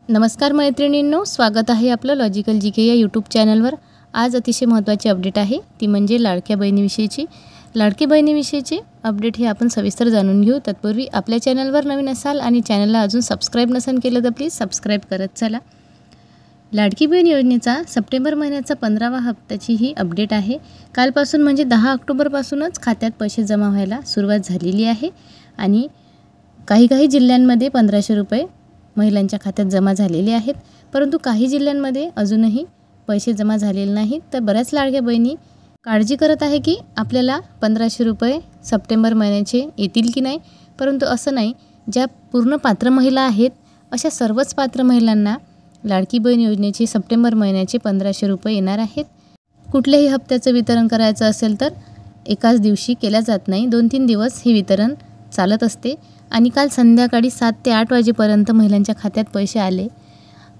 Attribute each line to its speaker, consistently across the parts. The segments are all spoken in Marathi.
Speaker 1: नमस्कार मैत्रिणींनो, स्वागत आहे आपलं लॉजिकल जी के या यूट्यूब चॅनलवर। आज अतिशय महत्त्वाची अपडेट आहे, ती म्हणजे लाडक्या बहिणीविषयीची। लाडकी बहिणीविषयीची अपडेट ही आपण सविस्तर जाणून घेऊ। तत्पूर्वी आपल्या चॅनलवर नवीन असाल आणि चॅनलला अजून सबस्क्राईब नसेल केलं तर प्लीज सबस्क्राईब करत चला। लाडकी बहीण योजनेचा सप्टेंबर महिन्याचा 15वा हप्त्याची ही अपडेट आहे। कालपासून म्हणजे 10 ऑक्टोबरपासूनच खात्यात पैसे जमा व्हायला सुरुवात झालेली आहे आणि काही जिल्ह्यांमध्ये 1500 रुपये महिलांच्या खात्यात जमा झालेले आहेत, परंतु काही जिल्ह्यांमध्ये अजूनही पैसे जमा झालेले नाहीत। तर बऱ्याच लाडक्या बहिणी काळजी करत आहे की आपल्याला 1500 रुपये सप्टेंबर महिन्याचे येतील की नाही, परंतु असं नाही। ज्या पूर्ण पात्र महिला आहेत अशा सर्वच पात्र महिलांना लाडकी बहीण योजनेचे सप्टेंबर महिन्याचे 1500 रुपये येणार आहेत। कुठल्याही हप्त्याचं वितरण करायचं असेल तर एकाच दिवशी केल्या जात नाही, 2-3 दिवस हे वितरण चालत असते आणि काल संध्याकाळी 7 ते 8 वाजेपर्यंत महिलांच्या खात्यात पैसे आले।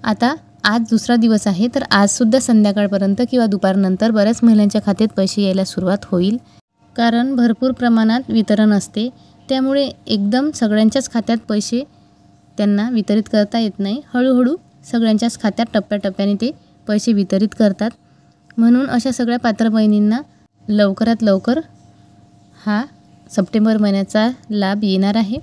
Speaker 1: आता आज दुसरा दिवस आहे, तर आजसुद्धा संध्याकाळपर्यंत किंवा दुपारनंतर बऱ्याच महिलांच्या खात्यात पैसे यायला सुरुवात होईल, कारण भरपूर प्रमाणात वितरण असते। त्यामुळे एकदम सगळ्यांच्याच खात्यात पैसे त्यांना वितरित करता येत नाही, हळूहळू सगळ्यांच्याच खात्यात टप्प्याटप्प्याने ते पैसे वितरित करतात। म्हणून अशा सगळ्या पात्र बहिणींना लवकरात लवकर हा सप्टेंबर महिन्याचा लाभ येणार आहे,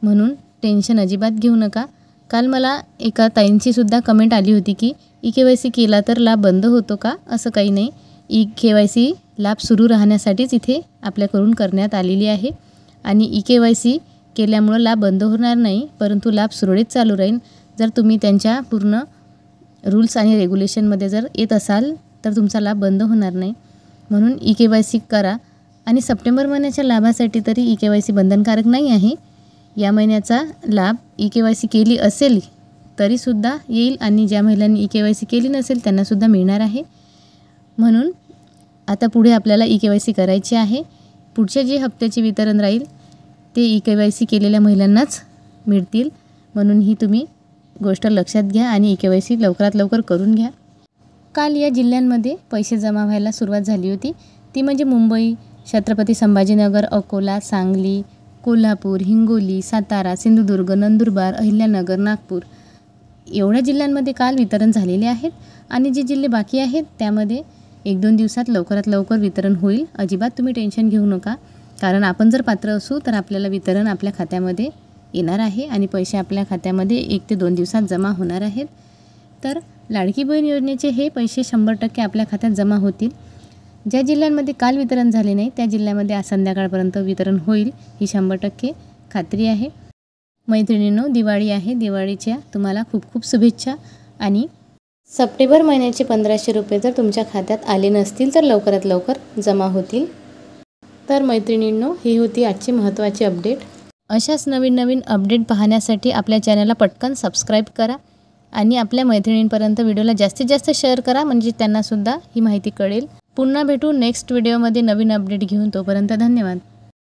Speaker 1: म्हणून टेन्शन अजिबात घेऊ नका। काल मला एका ताईंची सुद्धा कमेंट आली होती की ई-के-वाय-सी केला तर लाभ बंद होतो का? असं काही नाही, ई-के-वाय-सी लाभ सुरू राहण्यासाठीच इथे आपल्याकडून करण्यात आलेली आहे आणि ई-के-वाय-सी केल्यामुळं लाभ बंद होणार नाही, परंतु लाभ सुरळीत चालू राहील। जर तुम्ही त्यांच्या पूर्ण रूल्स आणि रेग्युलेशनमध्ये जर येत असाल तर तुमचा लाभ बंद होणार नाही, म्हणून ई-के-वाय-सी करा। आणि सप्टेंबर महिन्याच्या लाभासाठी तरी ई-के-वाय-सी बंधनकारक नाही आहे। या महिन्याचा लाभ ई-के-वाय-सी केली असेल तरीसुद्धा येईल आणि ज्या महिलांनी ई-के-वाय-सी केली नसेल त्यांनासुद्धा मिळणार आहे। म्हणून आता पुढे आपल्याला ई-के-वाय-सी करायची आहे। पुढचे जे हप्त्याचे वितरण राहील ते ई-के-वाय-सी केलेल्या महिलांनाच मिळतील, म्हणून ही तुम्ही गोष्ट लक्षात घ्या आणि ई-के-वाय-सी लवकरात लवकर करून घ्या। काल या जिल्ह्यांमध्ये पैसे जमा व्हायला सुरुवात झाली होती, ती म्हणजे मुंबई, छत्रपती संभाजीनगर, अकोला, सांगली, कोल्हापूर, हिंगोली, सातारा, सिंधुदुर्ग, नंदुरबार, अहिल्यानगर, नागपूर एवढ्या जिल्ह्यांमध्ये काल वितरण झालेले आहेत आणि जे जिल्हे बाकी आहेत त्यामध्ये 1-2 दिवसात लवकरात लवकर वितरण होईल। अजिबात तुम्ही टेन्शन घेऊ नका, कारण आपण जर पात्र असू तर आपल्याला वितरण आपल्या खात्यामध्ये येणार आहे आणि पैसे आपल्या खात्यामध्ये 1 ते 2 दिवसात जमा होणार आहेत। तर लाडकी बहीण योजनेचे हे पैसे 100% आपल्या खात्यात जमा होतील। ज्या जिल्ह्यांमध्ये काल वितरण झाले नाही त्या जिल्ह्यामध्ये आज संध्याकाळपर्यंत वितरण होईल, ही 100% खात्री आहे। मैत्रिणींनो, दिवाळी आहे, दिवाळीच्या तुम्हाला खूप खूप शुभेच्छा। आणि सप्टेंबर महिन्याचे 1500 रुपये जर तुमच्या खात्यात आले नसतील तर लवकरात लवकर जमा होतील। तर मैत्रिणींनो, ही होती आजची महत्त्वाची अपडेट। अशाच नवीन अपडेट पाहण्यासाठी आपल्या चॅनलला पटकन सबस्क्राईब करा आणि आपल्या मैत्रिणींपर्यंत व्हिडिओला जास्तीत जास्त शेअर करा, म्हणजे त्यांनासुद्धा ही माहिती कळेल। पुन्हा भेटू नेक्स्ट व्हिडिओमध्ये नवीन अपडेट घेऊन, तोपर्यंत धन्यवाद।